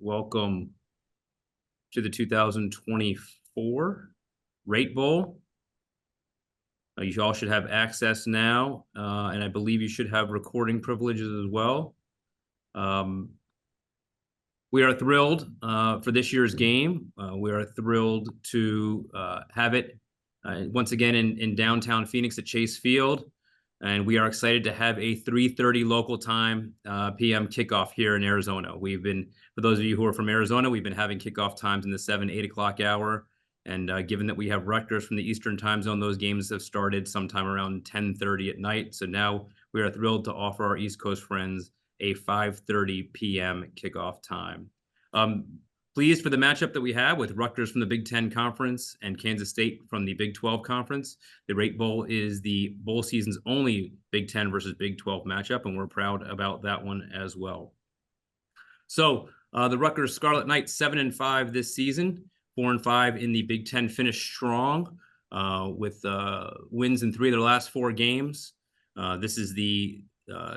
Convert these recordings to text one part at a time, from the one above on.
welcome to the 2024 Rate Bowl. You all should have access now, and I believe you should have recording privileges as well. We are thrilled for this year's game. We are thrilled to have it once again in downtown Phoenix at Chase Field. And we are excited to have a 3:30 local time p.m. kickoff here in Arizona. For those of you who are from Arizona, we've been having kickoff times in the 7, 8 o'clock hour. And given that we have Rutgers from the Eastern time zone, those games have started sometime around 10:30 at night. So now we are thrilled to offer our East Coast friends a 5:30 p.m. kickoff time. Pleased for the matchup that we have with Rutgers from the Big Ten Conference and Kansas State from the Big 12 Conference. The Rate Bowl is the bowl season's only Big Ten versus Big 12 matchup, and we're proud about that one as well. So the Rutgers Scarlet Knights 7-5 this season, 4-5 in the Big Ten, finished strong with wins in 3 of their last 4 games. This is the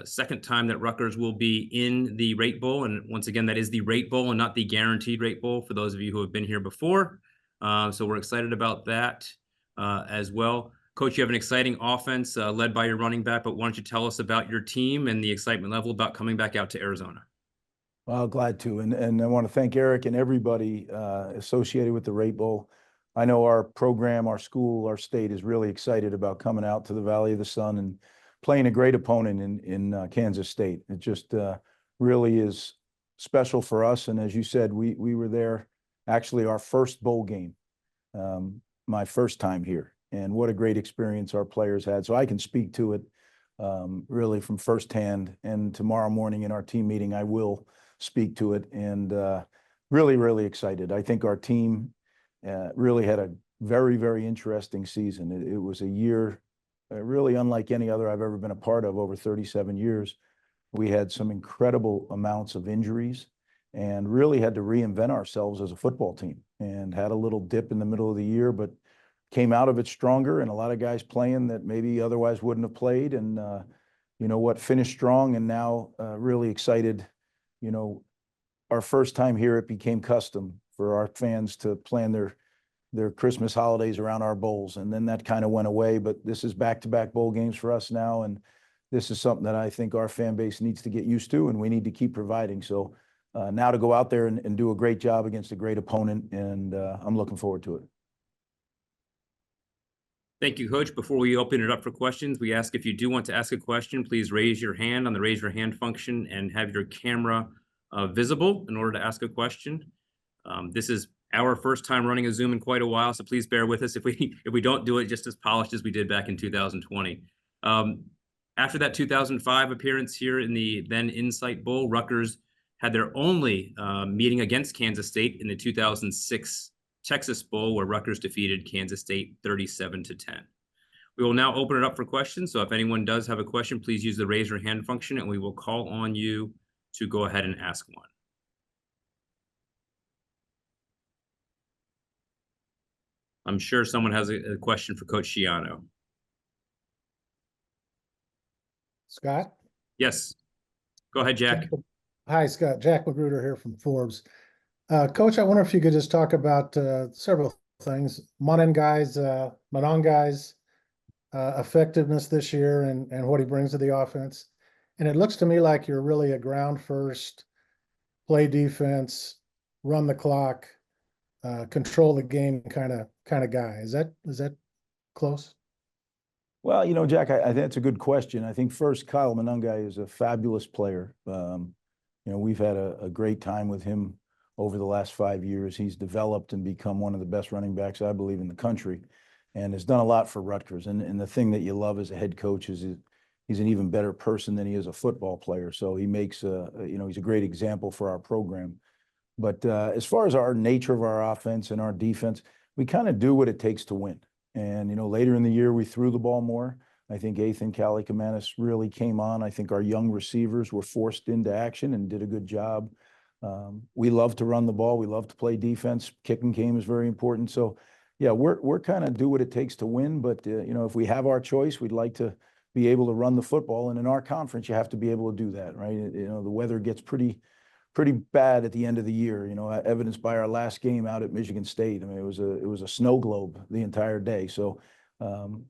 second time that Rutgers will be in the Rate Bowl. And once again, that is the Rate Bowl and not the Guaranteed Rate Bowl for those of you who have been here before. So we're excited about that as well. Coach, you have an exciting offense led by your running back, but why don't you tell us about your team and the excitement level about coming back out to Arizona? Well, glad to. And I want to thank Eric and everybody associated with the Rate Bowl. I know our program, our school, our state is really excited about coming out to the Valley of the Sun and playing a great opponent in Kansas State. It just really is special for us. And as you said, we were there, actually our first bowl game, my first time here. And what a great experience our players had. So I can speak to it really from firsthand. And tomorrow morning in our team meeting, I will speak to it. And really, really excited. I think our team really had a very, very interesting season. It was a year really unlike any other I've ever been a part of over 37 years. We had some incredible amounts of injuries and really had to reinvent ourselves as a football team, and had a little dip in the middle of the year, but came out of it stronger, and a lot of guys playing that maybe otherwise wouldn't have played. And you know what, finished strong, and now really excited. You know, our first time here, it became custom for our fans to plan their Christmas holidays around our bowls. And then that kind of went away, but this is back-to-back bowl games for us now. And this is something that I think our fan base needs to get used to, and we need to keep providing. So now to go out there and do a great job against a great opponent, and I'm looking forward to it. Thank you, Coach. Before we open it up for questions, we ask if you do want to ask a question, please raise your hand on the raise your hand function and have your camera visible in order to ask a question. This is our first time running a Zoom in quite a while, so please bear with us if we don't do it just as polished as we did back in 2020. After that 2005 appearance here in the then Insight Bowl, Rutgers had their only meeting against Kansas State in the 2006 Texas Bowl, where Rutgers defeated Kansas State 37-10. We will now open it up for questions. So if anyone does have a question, please use the raise your hand function, and we will call on you to go ahead and ask one. I'm sure someone has a question for Coach Schiano. Scott? Yes. Go ahead, Jack. Hi, Scott. Jack Magruder here from Forbes. Coach, I wonder if you could just talk about several things. Monongai's effectiveness this year and what he brings to the offense. And it looks to me like you're really a ground first, play defense, run the clock, control the game kind of guy. Is that close? Well, you know, Jack, I think that's a good question. I think first, Kyle Monongai is a fabulous player. You know, we've had a great time with him over the last 5 years. He's developed and become one of the best running backs, I believe, in the country, and has done a lot for Rutgers. And the thing that you love as a head coach is he's an even better person than he is a football player. So he makes you know, he's a great example for our program. But as far as our nature of our offense and our defense, we kind of do what it takes to win. And, you know, later in the year, we threw the ball more. I think Ethan Kaliakamanis really came on. I think our young receivers were forced into action and did a good job. We love to run the ball. We love to play defense. Kicking game is very important. So, yeah, we're kind of do what it takes to win. But, you know, if we have our choice, we'd like to be able to run the football. And in our conference, you have to be able to do that, right? You know, the weather gets pretty pretty bad at the end of the year, evidenced by our last game out at Michigan State. I mean, it was a snow globe the entire day. So,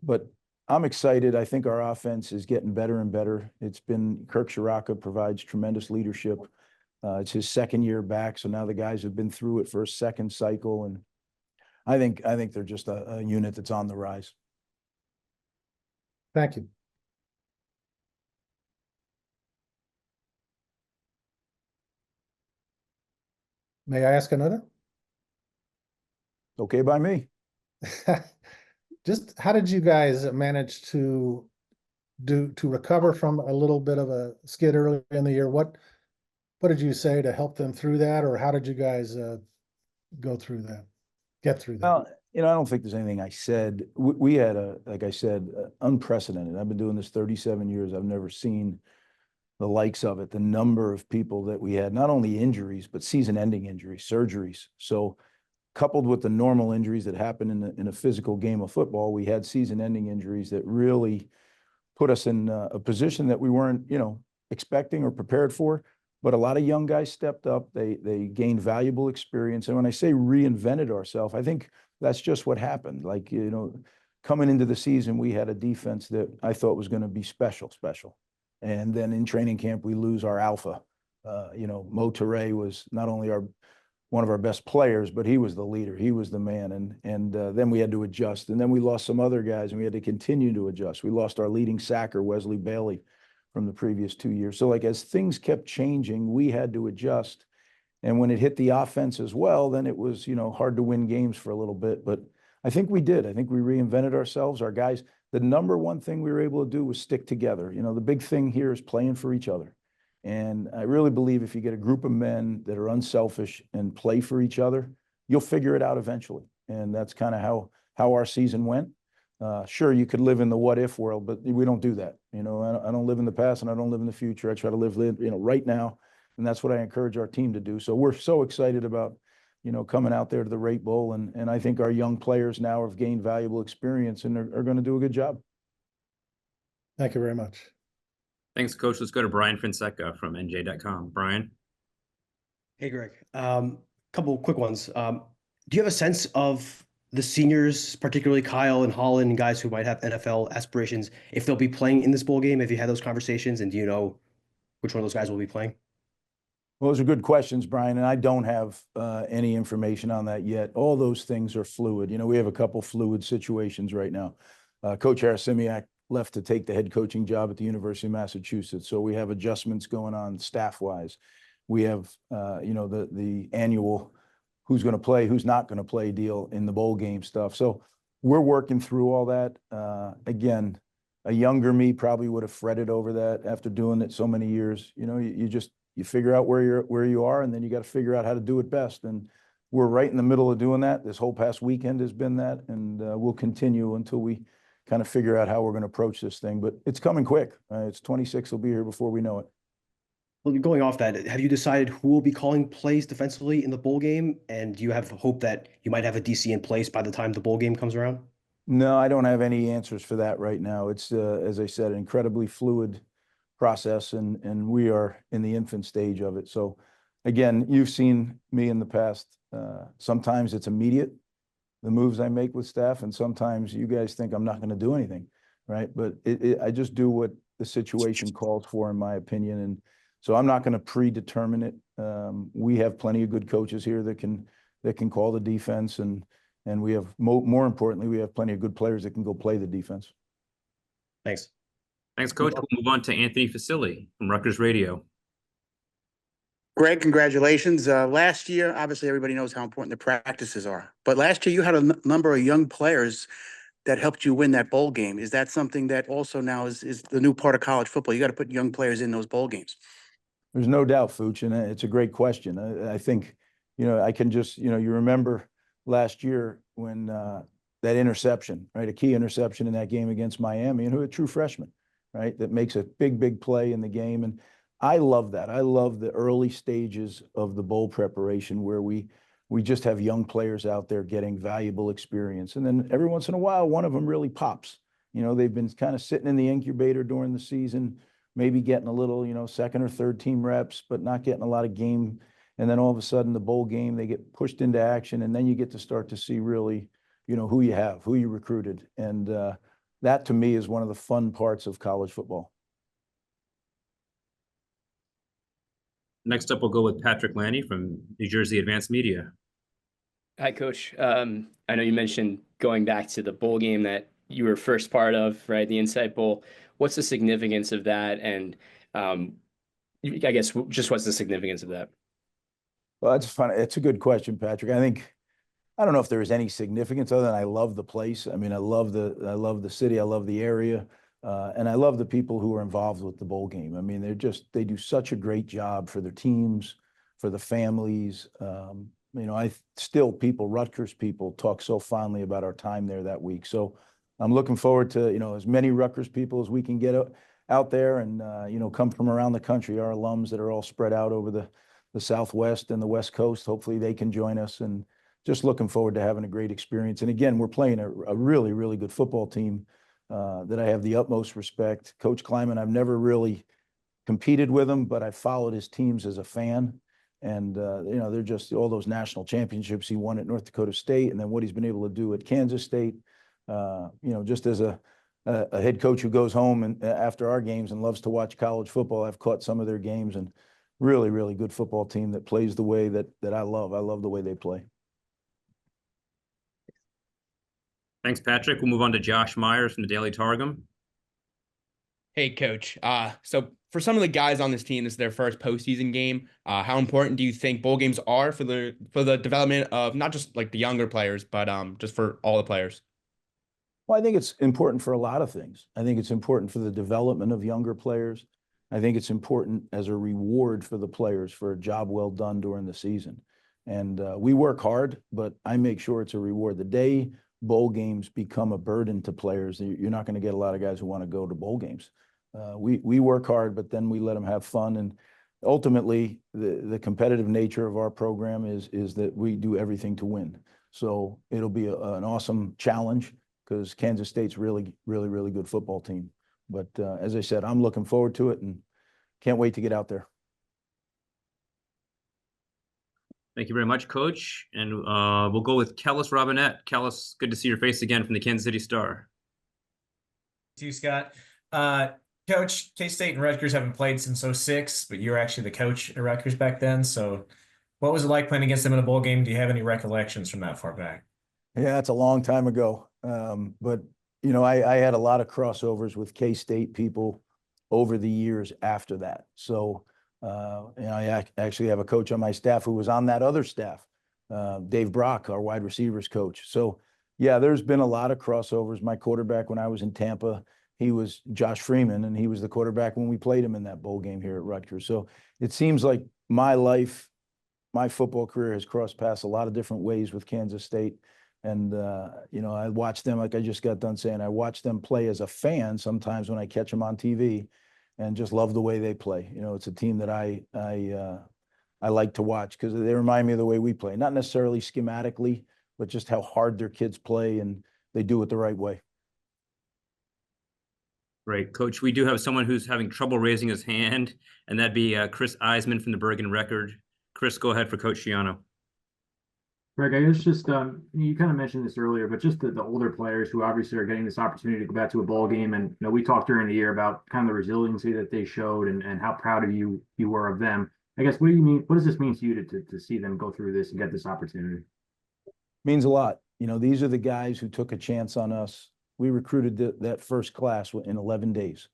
but I'm excited. I think our offense is getting better and better. It's been Kirk Shiraka provides tremendous leadership. It's his second year back, so now the guys have been through it for a second cycle, and I think they're just a unit that's on the rise. Thank you. May I ask another? Okay by me. Just how did you guys manage to recover from a little bit of a skid earlier in the year? What did you say to help them through that, or how did you guys go through that, get through that? Well, I don't think there's anything I said. We had like I said, unprecedented. I've been doing this 37 years. I've never seen the likes of it. The number of people that we had, not only injuries, but season-ending injuries, surgeries. So coupled with the normal injuries that happen in a physical game of football, we had season-ending injuries that really put us in a position that we weren't, expecting or prepared for. But a lot of young guys stepped up. They gained valuable experience. And when I say reinvented ourselves, I think that's just what happened. Like, coming into the season, we had a defense that I thought was going to be special. And then in training camp, we lose our alpha. Mo Toure was not only one of our best players, but he was the leader. He was the man. And then we had to adjust. And then we lost some other guys, and we had to continue to adjust. We lost our leading sacker, Wesley Bailey, from the previous 2 years. So, like, as things kept changing, we had to adjust. And when it hit the offense as well, then it was, hard to win games for a little bit. But I think we did. I think we reinvented ourselves. Our guys, the number one thing we were able to do was stick together. The big thing here is playing for each other. And I really believe if you get a group of men that are unselfish and play for each other, you'll figure it out eventually. And that's kind of how our season went. Sure, you could live in the what if world, but we don't do that. I don't live in the past and I don't live in the future. I try to live, right now. And that's what I encourage our team to do. So we're so excited about, coming out there to the Rate Bowl. And I think our young players now have gained valuable experience and are going to do a good job. Thank you very much. Thanks, Coach. Let's go to Brian Fonseca from NJ.com. Brian? Hey, Greg. Couple quick ones. Do you have a sense of the seniors, particularly Kyle and Holland, and guys who might have NFL aspirations, if they'll be playing in this bowl game? Have you had those conversations, and do you know which one of those guys will be playing? Well, those are good questions, Brian, and I don't have any information on that yet. All those things are fluid. We have a couple fluid situations right now. Coach Harasimiak left to take the head coaching job at the University of Massachusetts, so we have adjustments going on staff-wise. We have, the annual who's going to play, who's not going to play deal in the bowl game stuff. So we're working through all that. Again, a younger me probably would have fretted over that after doing it so many years. You figure out where you are, and then you got to figure out how to do it best. And we're right in the middle of doing that. This whole past weekend has been that, and we'll continue until we kind of figure out how we're going to approach this thing. But it's coming quick. It's 26. Will be here before we know it. Well, going off that, have you decided who will be calling plays defensively in the bowl game? And do you have hope that you might have a DC in place by the time the bowl game comes around? No, I don't have any answers for that right now. It's, as I said, an incredibly fluid process, and we are in the infant stage of it. So again, you've seen me in the past. Sometimes it's immediate, the moves I make with staff, and sometimes you guys think I'm not going to do anything, right? But I just do what the situation calls for, in my opinion. And so I'm not going to predetermine it. We have plenty of good coaches here that can call the defense, and we have more importantly, we have plenty of good players that can go play the defense. Thanks. Thanks, Coach. We'll move on to Anthony Facilli from Rutgers Radio. Greg, congratulations. Last year, obviously, everybody knows how important the practices are. But last year, you had a number of young players that helped you win that bowl game. Is that something that also now is the new part of college football? You got to put young players in those bowl games. There's no doubt, Fooch, and it's a great question. I think, I can just, you remember last year when that interception, right, a key interception in that game against Miami, and who a true freshman, right, that makes a big play in the game. And I love that. I love the early stages of the bowl preparation where we just have young players out there getting valuable experience. And then every once in a while, one of them really pops. They've been kind of sitting in the incubator during the season. maybe getting a little, second or third team reps, but not getting a lot of game. And then all of a sudden the bowl game, they get pushed into action, and then you get to start to see really, who you have, who you recruited. And that to me is one of the fun parts of college football. Next up, we'll go with Patrick Lanny from New Jersey Advanced Media. Hi, Coach. I know you mentioned going back to the bowl game that you were first part of, right? The Insight Bowl. What's the significance of that? And I guess just what's the significance of that? Well, that's fun. It's a good question, Patrick. I don't know if there is any significance other than I love the place. I mean, I love the city. I love the area. And I love the people who are involved with the bowl game. I mean, they do such a great job for their teams, for the families. Rutgers people talk so fondly about our time there that week. So I'm looking forward to, as many Rutgers people as we can get out there and, come from around the country, our alums that are all spread out over the Southwest and the West Coast. Hopefully they can join us, and just looking forward to having a great experience. And again, we're playing a really, really good football team that I have the utmost respect. Coach Kleiman, I've never really competed with him, but I've followed his teams as a fan. And, they're just all those national championships he won at North Dakota State, and then what he's been able to do at Kansas State. Just as a head coach who goes home and after our games and loves to watch college football, I've caught some of their games, and really, really good football team that plays the way that I love. I love the way they play. Thanks, Patrick. We'll move on to Josh Myers from the Daily Targum. Hey, Coach. So for some of the guys on this team, this is their first postseason game. How important do you think bowl games are for the development of not just like the younger players, but just for all the players? Well, I think it's important for a lot of things. I think it's important for the development of younger players. I think it's important as a reward for the players for a job well done during the season. And we work hard, but I make sure it's a reward. The day bowl games become a burden to players, you're not going to get a lot of guys who want to go to bowl games. We work hard, but then we let them have fun. And ultimately, the competitive nature of our program is that we do everything to win. So it'll be an awesome challenge because Kansas State's really, really, really good football team. But as I said, I'm looking forward to it and can't wait to get out there. Thank you very much, Coach. And we'll go with Kellis Robinette. Kellis, good to see your face again from the Kansas City Star. To you, Scott. Coach, K-State and Rutgers haven't played since 2006, but you were actually the coach at Rutgers back then. So what was it like playing against them in a bowl game? Do you have any recollections from that far back? Yeah, that's a long time ago. But, I had a lot of crossovers with K-State people over the years after that. So, I actually have a coach on my staff who was on that other staff, Dave Brock, our wide receivers coach. So, yeah, there's been a lot of crossovers. My quarterback when I was in Tampa, he was Josh Freeman, and he was the quarterback when we played him in that bowl game here at Rutgers. So it seems like my football career has crossed paths a lot of different ways with Kansas State. And, I watch them, like I just got done saying, I watch them play as a fan sometimes when I catch them on TV and just love the way they play. It's a team that I like to watch because they remind me of the way we play, not necessarily schematically, but just how hard their kids play and they do it the right way. Great, Coach. We do have someone who's having trouble raising his hand, and that'd be Chris Eisman from the Bergen Record. Chris, go ahead for Coach Schiano. Greg, I guess just you kind of mentioned this earlier, but just the older players who obviously are getting this opportunity to go back to a bowl game, and we talked during the year about kind of the resiliency that they showed and how proud of you were of them. I guess what do you mean? What does this mean to you to see them go through this and get this opportunity? Means a lot. These are the guys who took a chance on us. We recruited that first class in 11 days,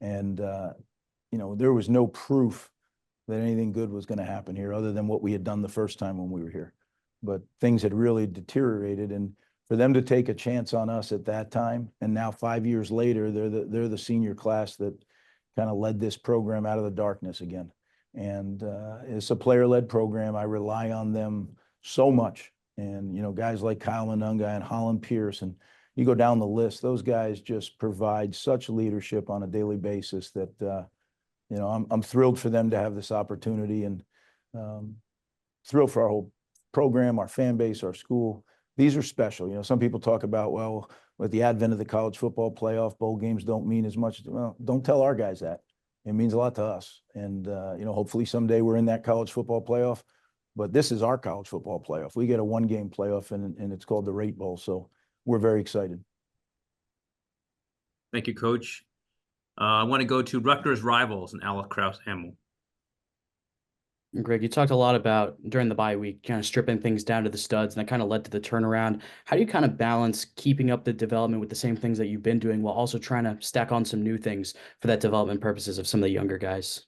and there was no proof that anything good was going to happen here other than what we had done the first time when we were here. But things had really deteriorated, and for them to take a chance on us at that time, and now 5 years later, they're the senior class that kind of led this program out of the darkness again. And it's a player-led program. I rely on them so much, and guys like Kyle Monunga and Holland Pierce, and you go down the list. Those guys just provide such leadership on a daily basis that I'm thrilled for them to have this opportunity, and thrilled for our whole program, our fan base, our school. These are special. Some people talk about, well, with the advent of the college football playoff, bowl games don't mean as much. Well, don't tell our guys that. It means a lot to us. And, hopefully someday we're in that college football playoff, but this is our college football playoff. We get a 1-game playoff and it's called the Rate Bowl. So we're very excited. Thank you, Coach. I want to go to Rutgers rivals and Alex Kraus-Hamill. Greg, you talked a lot about during the bye week, kind of stripping things down to the studs, and that kind of led to the turnaround. How do you kind of balance keeping up the development with the same things that you've been doing while also trying to stack on some new things for that development purposes of some of the younger guys?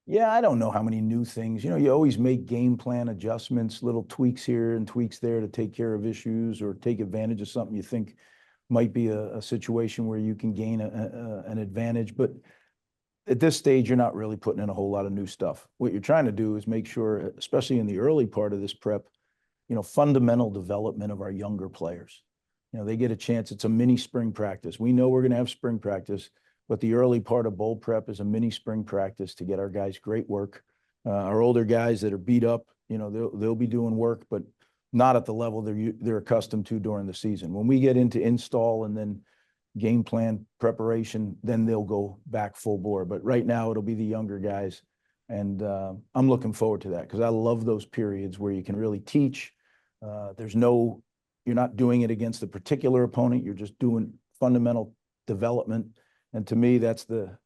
Yeah, I don't know how many new things. You always make game plan adjustments, little tweaks here and tweaks there to take care of issues or take advantage of something you think might be a situation where you can gain an advantage. But at this stage, you're not really putting in a whole lot of new stuff. What you're trying to do is make sure, especially in the early part of this prep, fundamental development of our younger players. They get a chance. It's a mini spring practice. We know we're going to have spring practice, but the early part of bowl prep is a mini spring practice to get our guys great work. Our older guys that are beat up, they'll be doing work, but not at the level they're accustomed to during the season. When we get into install and then game plan preparation, then they'll go back full bore. But right now it'll be the younger guys. And I'm looking forward to that because I love those periods where you can really teach. You're not doing it against a particular opponent. You're just doing fundamental development. And to me, that's the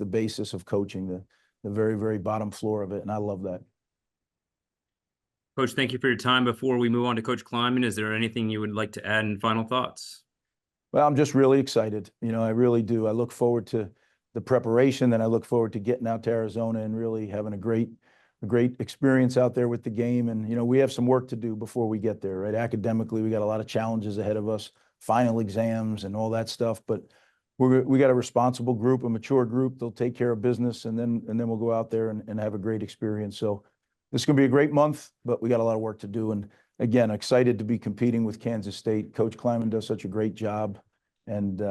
basis of coaching, the very, very bottom floor of it. And I love that. Coach, thank you for your time. Before we move on to Coach Kleiman, is there anything you would like to add in final thoughts? Well, I'm just really excited. I really do. I look forward to the preparation, and I look forward to getting out to Arizona and really having a great experience out there with the game. And, we have some work to do before we get there, right? Academically, we got a lot of challenges ahead of us, final exams and all that stuff. But we got a responsible group, a mature group. They'll take care of business, and then we'll go out there and have a great experience. So this is going to be a great month, but we got a lot of work to do. And again, excited to be competing with Kansas State. Coach Kleiman does such a great job, and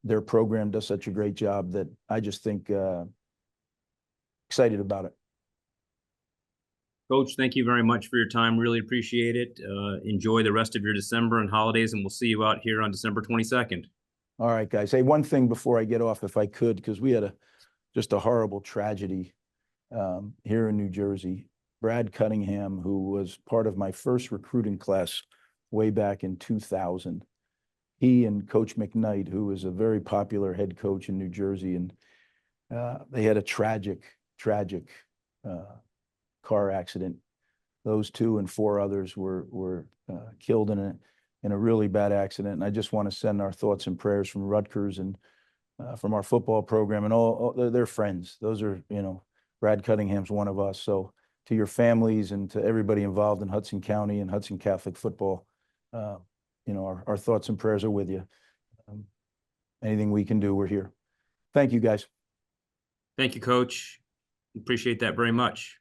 their program does such a great job that I just think excited about it. Coach, thank you very much for your time. Really appreciate it. Enjoy the rest of your December and holidays, and we'll see you out here on December 22nd. All right, guys. Hey, one thing before I get off, if I could, because we had just a horrible tragedy here in New Jersey. Brad Cunningham, who was part of my first recruiting class way back in 2000. He and Coach McKnight, who is a very popular head coach in New Jersey, and they had a tragic car accident. Those two and 4 others were killed in a really bad accident. And I just want to send our thoughts and prayers from Rutgers and from our football program and all their friends. Those are, Brad Cunningham's one of us. So to your families and to everybody involved in Hudson County and Hudson Catholic football, our thoughts and prayers are with you. Anything we can do, we're here. Thank you, guys. Thank you, Coach. Appreciate that very much.